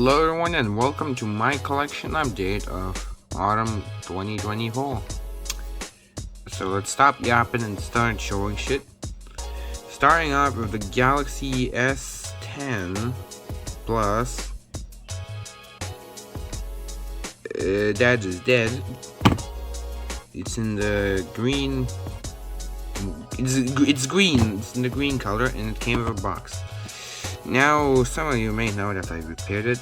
Hello everyone and welcome to my collection update of Autumn 2024. So let's stop yapping and start showing shit. Starting off with the Galaxy S10 Plus. That is dead. It's in the green. It's green. It's in the green color and it came with a box. Now, some of you may know that I repaired it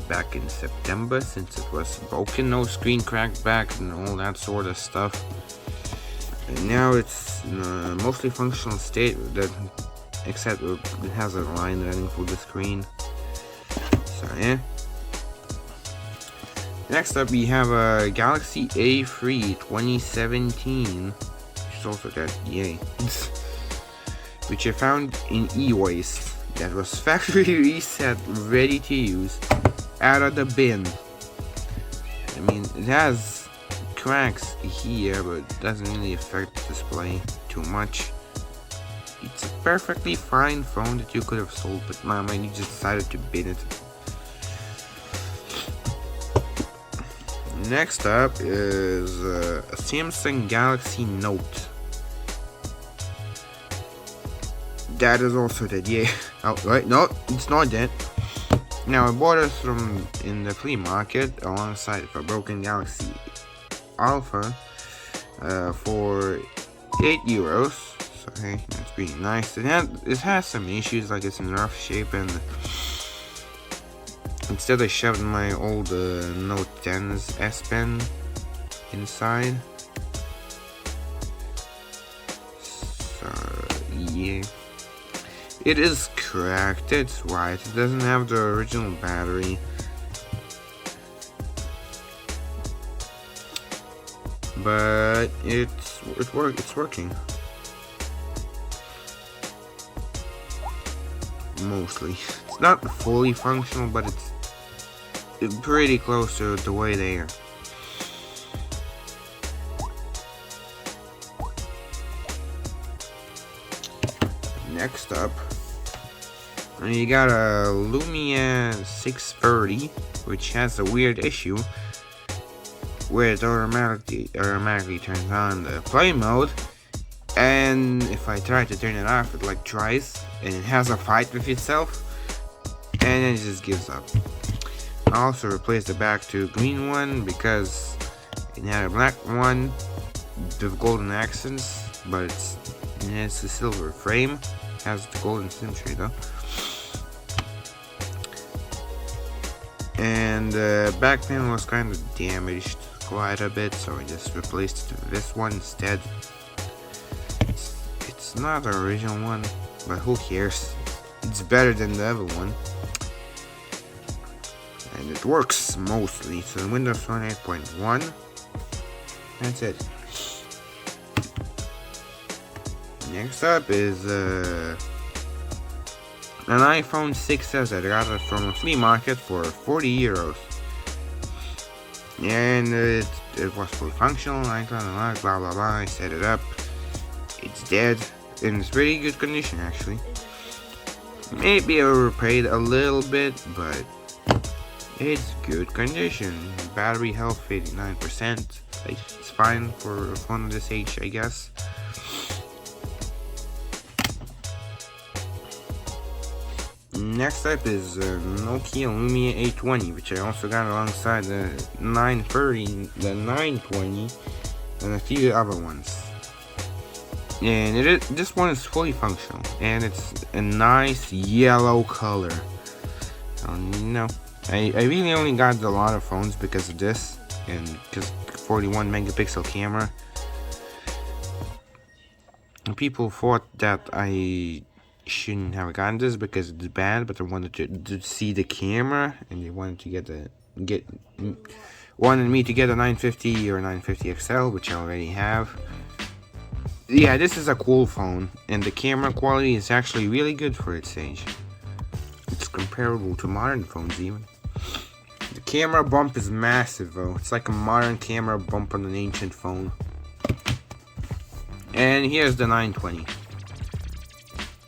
back in September since it was broken, no screen cracked back and all that sort of stuff. And now it's in a mostly functional state, except it has a line running through the screen. So yeah. Next up we have a Galaxy A3 2017, which is also that, yay, which I found in e-waste. That was factory reset, ready to use, out of the bin. I mean, it has cracks here, but it doesn't really affect the display too much. It's a perfectly fine phone that you could have sold, but man, you just decided to bin it. Next up is a Samsung Galaxy Note. That is also dead, yeah. Oh, right, no, it's not dead. Now, I bought it in the flea market alongside a broken Galaxy Alpha for €8. So, hey, that's pretty nice. It has some issues, like it's in rough shape, and instead I shoved my old Note 10's S Pen inside. So, yeah. It is cracked, it's right, it doesn't have the original battery. But it's working. Mostly. It's not fully functional, but it's pretty close to the way they are. Next up, you got a Lumia 630, which has a weird issue where it automatically turns on the play mode, and if I try to turn it off, it like tries, and it has a fight with itself, and then it just gives up. I also replaced the back to a green one because it had a black one with golden accents, but it's a silver frame. Has the golden symmetry though. And the back panel was kind of damaged quite a bit, so I just replaced it with this one instead. It's not the original one, but who cares? It's better than the other one. And it works mostly. So Windows Phone 8.1. That's it. Next up is an iPhone 6s. I got it from a flea market for €40. And it was fully functional, blah blah blah. I set it up. It's dead. In pretty good condition actually. Maybe I overpaid a little bit, but it's good condition. Battery health 89%. It's fine for a phone of this age, I guess. Next up is Nokia Lumia 820, which I also got alongside the 930, the 920, and a few other ones. And this one is fully functional, and it's a nice yellow color. I really only got a lot of phones because of this, and because 41 megapixel camera. And people thought that I shouldn't have gotten this because it's bad, but I wanted to see the camera, and they wanted me to get a 950 or 950 XL, which I already have. Yeah, this is a cool phone, and the camera quality is actually really good for its age. It's comparable to modern phones even. The camera bump is massive though. It's like a modern camera bump on an ancient phone. And here's the 920.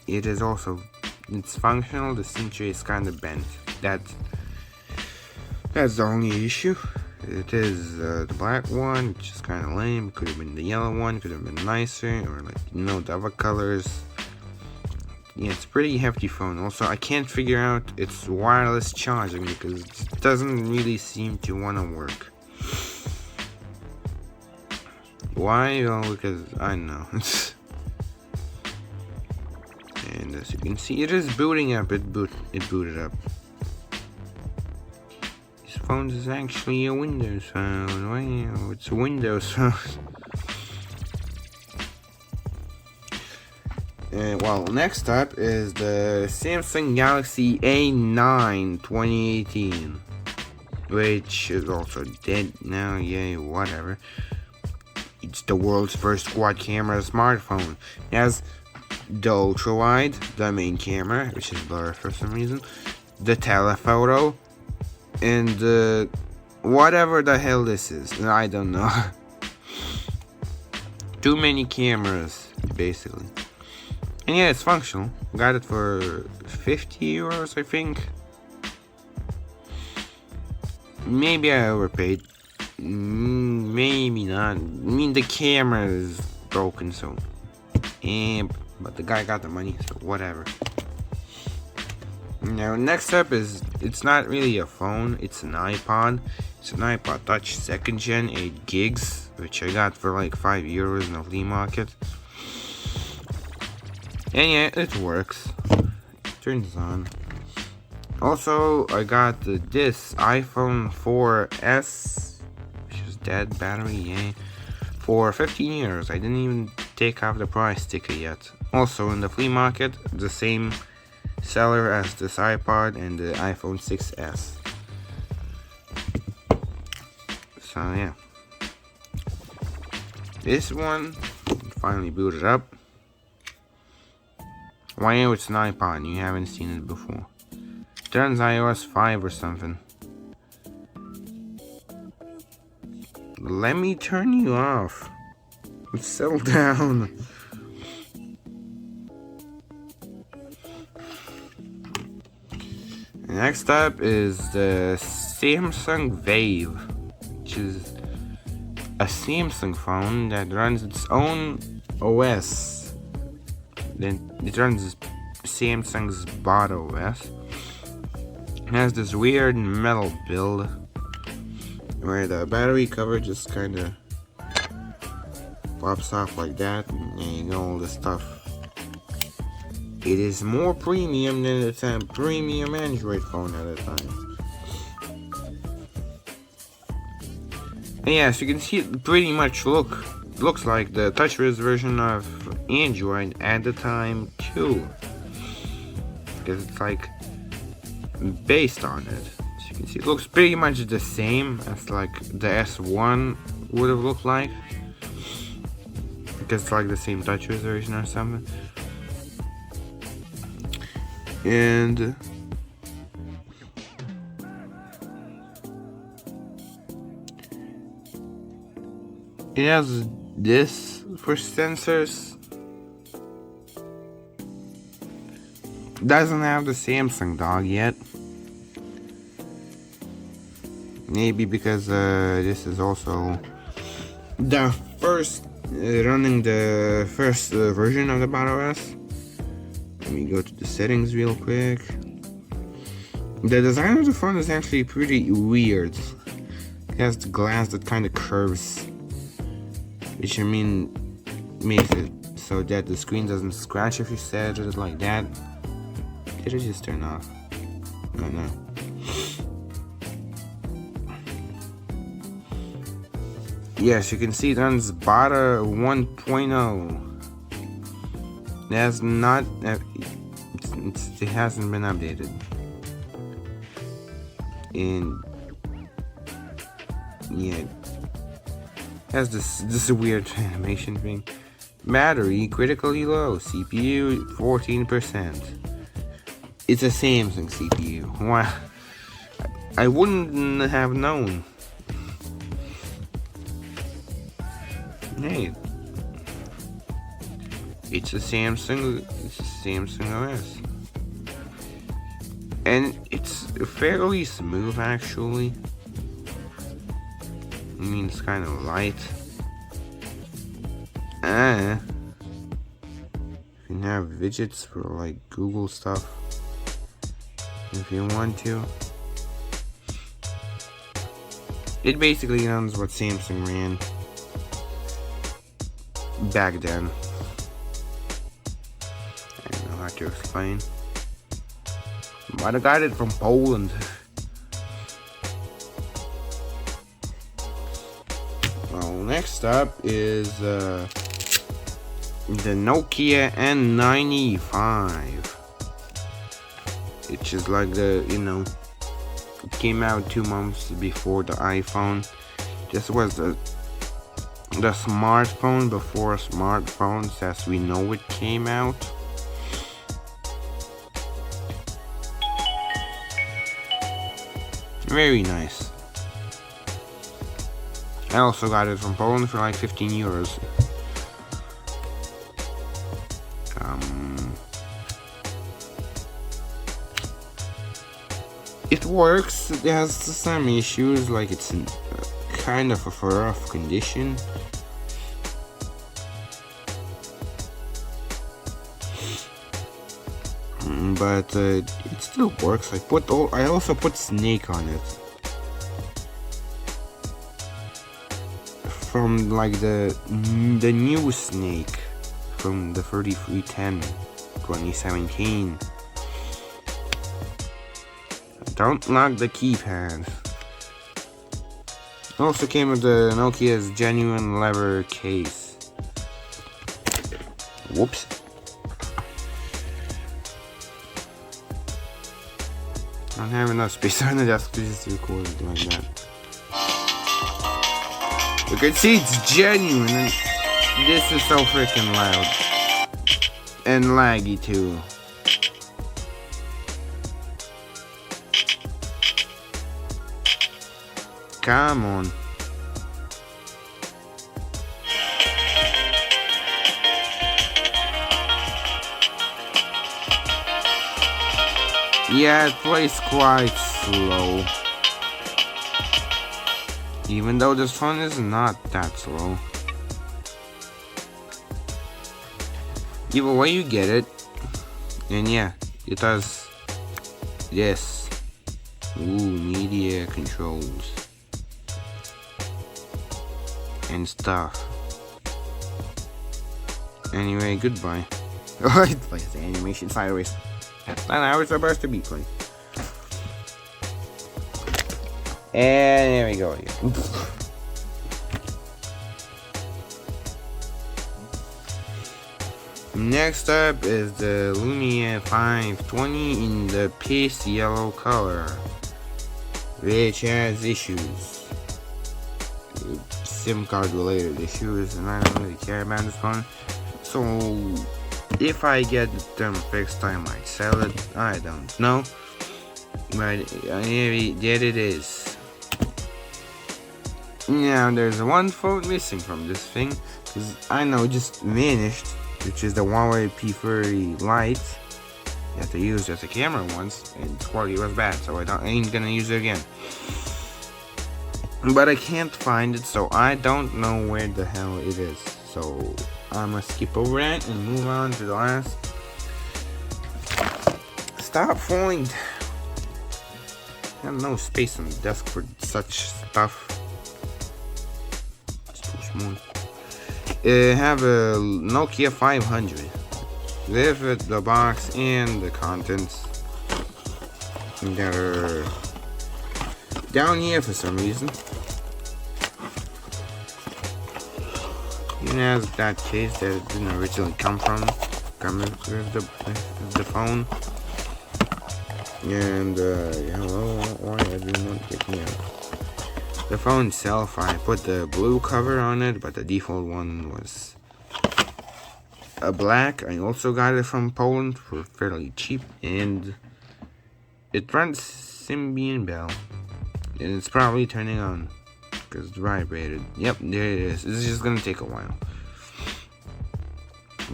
It's functional. The center is kind of bent. That That's the only issue. It is the black one, which is kind of lame. Could have been the yellow one, could have been nicer, or like, you know, the other colors. Yeah, it's a pretty hefty phone. Also, I can't figure out its wireless charging because it doesn't really seem to want to work. Why? Well, because I don't know. And as you can see, it is booting up. It booted up. This phone is actually a Windows phone. Wow, it's a Windows phone. Well, next up is the Samsung Galaxy A9 2018, which is also dead now. Yay, whatever. It's the world's first quad camera smartphone. It has the ultra wide, the main camera, which is blurred for some reason, the telephoto, and the whatever the hell this is. I don't know. Too many cameras, basically. And yeah, it's functional. Got it for 50 euros, I think. Maybe I overpaid. Maybe not. I mean, the camera is broken, so. But the guy got the money, so whatever. Now, next up is, it's not really a phone, it's an iPod. It's an iPod Touch 2nd Gen, 8 gigs, which I got for like 5 euros in the flea market. And yeah, it works. Turns on. Also, I got this iPhone 4S, which is dead battery, yay, for 15 euros. I didn't even take off the price sticker yet. Also, in the flea market, the same seller as this iPod and the iPhone 6S. So yeah. This one finally booted up. Wow, it's an iPod, you haven't seen it before. It runs iOS 5 or something. Let me turn you off. Settle down. Next up is the Samsung Wave, which is a Samsung phone that runs its own OS. Then it runs Samsung's bot OS. It has this weird metal build where the battery cover just kind of pops off like that, and you know, all this stuff. It is more premium than its a premium Android phone at the time. And yeah, so you can see it pretty much looks like the touchless version of Android at the time too, because it's like based on it. So you can see it looks pretty much the same as like the S1 would have looked like, because it's like the same touchless version or something. And it has this for sensors. Doesn't have the Samsung dog yet. Maybe because this is also the first running the first version of the bot OS. Let me go to the settings real quick. The design of the phone is actually pretty weird. It has the glass that kind of curves, which I mean makes it so that the screen doesn't scratch if you set it like that. Did it just turn off? Oh no. Yes, you can see it runs Bada 1.0. It has not. It hasn't been updated. And yeah, it has this weird animation thing. Battery critically low. CPU 14%. It's a Samsung CPU. Wow, I wouldn't have known. Hey, it's a Samsung OS. And it's fairly smooth actually. I mean, it's kind of light. You can have widgets for like Google stuff if you want to. It basically runs what Samsung ran back then. I don't know how to explain. But I got it from Poland. Well, next up is the Nokia N95, which is like the, it came out 2 months before the iPhone. This was the smartphone before smartphones as we know it came out. Very nice. I also got it from Poland for like 15 euros. It works. It has some issues, like it's in kind of a rough condition. But it still works. I also put Snake on it from like the new Snake from the 3310 2017. Don't lock the keypad. Also came with the Nokia's genuine leather case. Whoops. I don't have enough space on the desk to just record it like that. You can see it's genuine. And this is so freaking loud. And laggy too. Come on. Yeah, it plays quite slow. Even though this phone is not that slow. Either way you get it. And yeah, it does this. Ooh, media controls. And stuff. Anyway, goodbye. Oh, it plays the animation sideways. And I was supposed to be playing. And there we go again. Next up is the Lumia 520 in the piss yellow color, which has issues. SIM card related issues, and I don't really care about this phone. So if I get them fixed, I might sell it. I don't know. But there it is. Now there's one phone missing from this thing, because I know it just vanished, which is the Huawei P30 Lite. You have to use as a camera once, and its quality was bad, so I ain't gonna use it again. But I can't find it, so I don't know where the hell it is. So I'm gonna skip over that and move on to the last. Stop falling. I have no space on the desk for such stuff. It's too small. I have a Nokia 500 with the box and the contents that are down here for some reason. It has that case that it didn't originally come with the phone. And hello, why everyone get me out? The phone itself, I put the blue cover on it, but the default one was a black. I also got it from Poland for fairly cheap, and it runs Symbian Bell, and it's probably turning on because it's vibrated. Yep, there it is. This is just gonna take a while.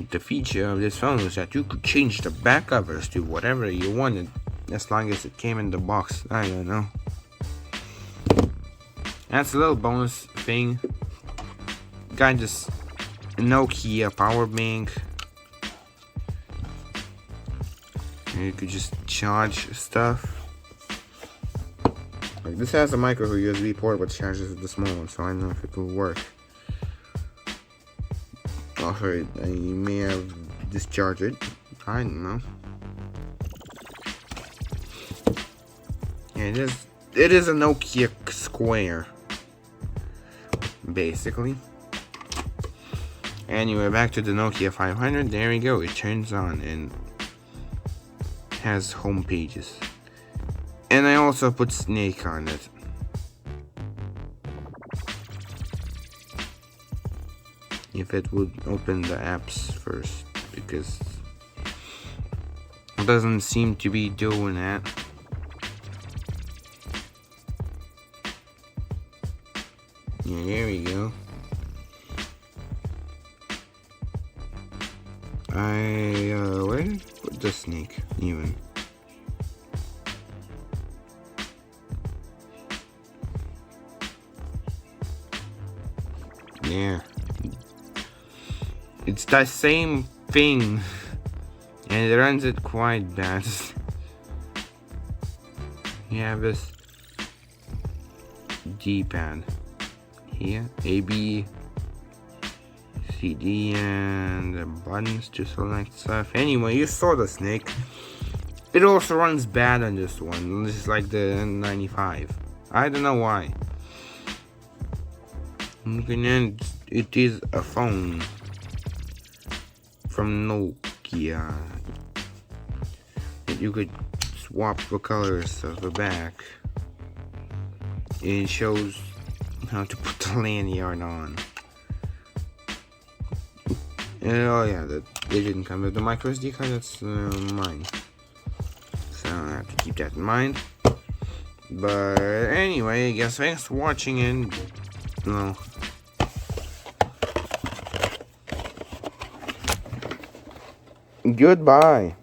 The feature of this phone is that you could change the back covers to whatever you wanted as long as it came in the box. I don't know. That's a little bonus thing. Got this Nokia power bank. And you could just charge stuff. Like this has a micro USB port, but charges at the small one, so I don't know if it will work. Also, I may have discharged it. I don't know. Yeah, it is a Nokia Square, basically. Anyway, back to the Nokia 500. There we go. It turns on and has home pages. And I also put Snake on it. If it would open the apps first, because it doesn't seem to be doing that. Yeah, there we go. Where did I put the Snake even? Yeah. It's the same thing. And it runs it quite bad. You have this D-pad here, A, B, C, D, and the buttons to select stuff. Anyway, you saw the Snake. It also runs bad on this one. This is like the N95. I don't know why. Looking at it is a phone from Nokia. You could swap the colors of the back. It shows how to put the lanyard on. Oh yeah, they didn't come with the micro SD card. That's mine, so I have to keep that in mind. But anyway, I guess thanks for watching, and well, goodbye.